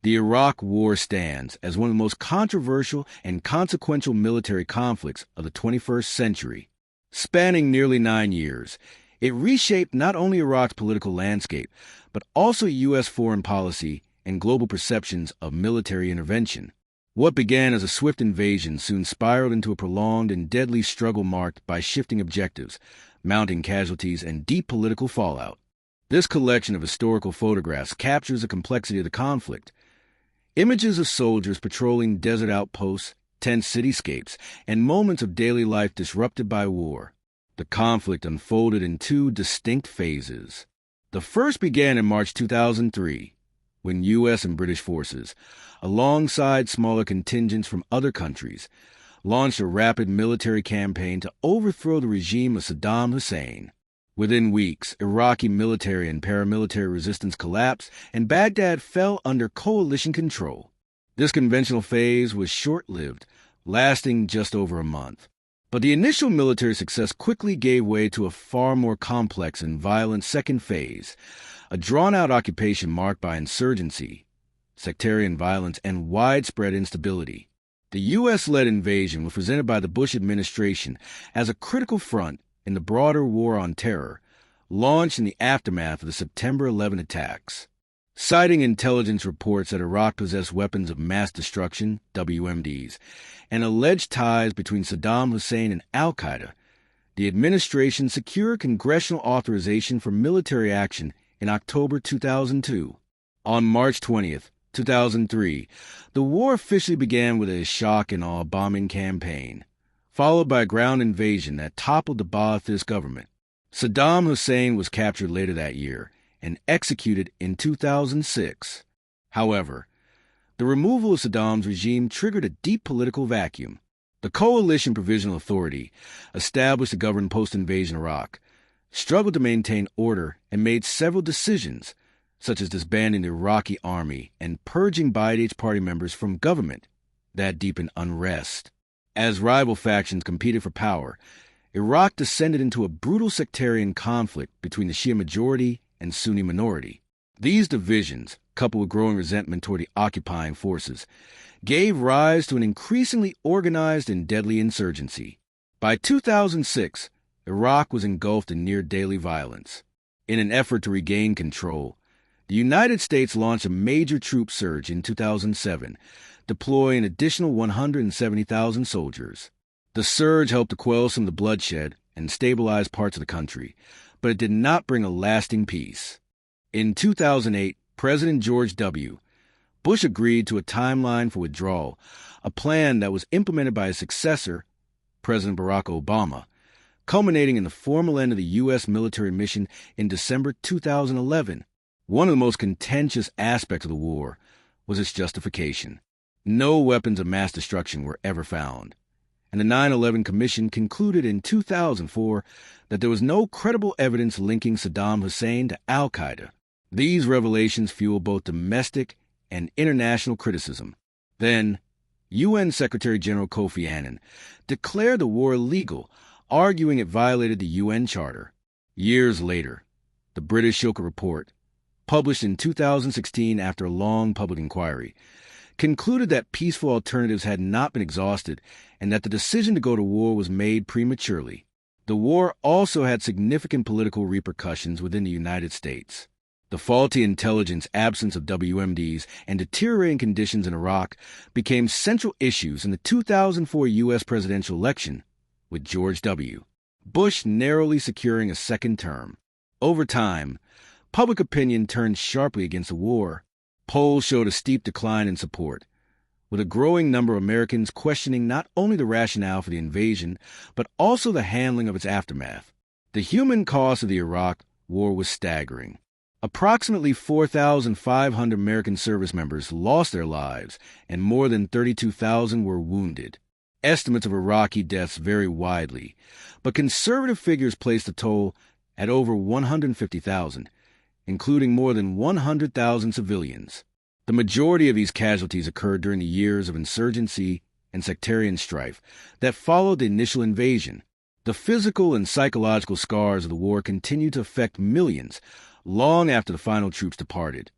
The Iraq War stands as one of the most controversial and consequential military conflicts of the 21st century. Spanning nearly 9 years, it reshaped not only Iraq's political landscape, but also U.S. foreign policy and global perceptions of military intervention. What began as a swift invasion soon spiraled into a prolonged and deadly struggle marked by shifting objectives, mounting casualties, and deep political fallout. This collection of historical photographs captures the complexity of the conflict. Images of soldiers patrolling desert outposts, tense cityscapes, and moments of daily life disrupted by war. The conflict unfolded in 2 distinct phases. The first began in March 2003, when U.S. and British forces, alongside smaller contingents from other countries, launched a rapid military campaign to overthrow the regime of Saddam Hussein. Within weeks, Iraqi military and paramilitary resistance collapsed, and Baghdad fell under coalition control. This conventional phase was short-lived, lasting just over a month. But the initial military success quickly gave way to a far more complex and violent second phase, a drawn-out occupation marked by insurgency, sectarian violence, and widespread instability. The U.S.-led invasion was presented by the Bush administration as a critical front in the broader war on terror, launched in the aftermath of the September 11 attacks. Citing intelligence reports that Iraq possessed weapons of mass destruction, WMDs, and alleged ties between Saddam Hussein and al-Qaeda, the administration secured congressional authorization for military action in October 2002. On March 20th, 2003, the war officially began with a shock-and-awe bombing campaign, followed by a ground invasion that toppled the Ba'athist government. Saddam Hussein was captured later that year and executed in 2006. However, the removal of Saddam's regime triggered a deep political vacuum. The Coalition Provisional Authority, established to govern post-invasion Iraq, struggled to maintain order and made several decisions, such as disbanding the Iraqi army and purging Ba'athist party members from government, that deepened unrest. As rival factions competed for power, Iraq descended into a brutal sectarian conflict between the Shia majority and Sunni minority. These divisions, coupled with growing resentment toward the occupying forces, gave rise to an increasingly organized and deadly insurgency. By 2006, Iraq was engulfed in near-daily violence. In an effort to regain control, the United States launched a major troop surge in 2007, deploying an additional 170,000 soldiers. The surge helped to quell some of the bloodshed and stabilize parts of the country, but it did not bring a lasting peace. In 2008, President George W. Bush agreed to a timeline for withdrawal, a plan that was implemented by his successor, President Barack Obama, culminating in the formal end of the U.S. military mission in December 2011. One of the most contentious aspects of the war was its justification. No weapons of mass destruction were ever found, and the 9/11 Commission concluded in 2004 that there was no credible evidence linking Saddam Hussein to al-Qaeda. These revelations fueled both domestic and international criticism. Then, UN Secretary General Kofi Annan declared the war illegal, arguing it violated the UN Charter. Years later, the British Shulka Report, published in 2016 after a long public inquiry, concluded that peaceful alternatives had not been exhausted and that the decision to go to war was made prematurely. The war also had significant political repercussions within the United States. The faulty intelligence, absence of WMDs, and deteriorating conditions in Iraq became central issues in the 2004 U.S. presidential election, with George W. Bush narrowly securing a second term. Over time, public opinion turned sharply against the war. Polls showed a steep decline in support, with a growing number of Americans questioning not only the rationale for the invasion, but also the handling of its aftermath. The human cost of the Iraq War was staggering. Approximately 4,500 American service members lost their lives, and more than 32,000 were wounded. Estimates of Iraqi deaths vary widely, but conservative figures place the toll at over 150,000, including more than 100,000 civilians. The majority of these casualties occurred during the years of insurgency and sectarian strife that followed the initial invasion. The physical and psychological scars of the war continued to affect millions long after the final troops departed.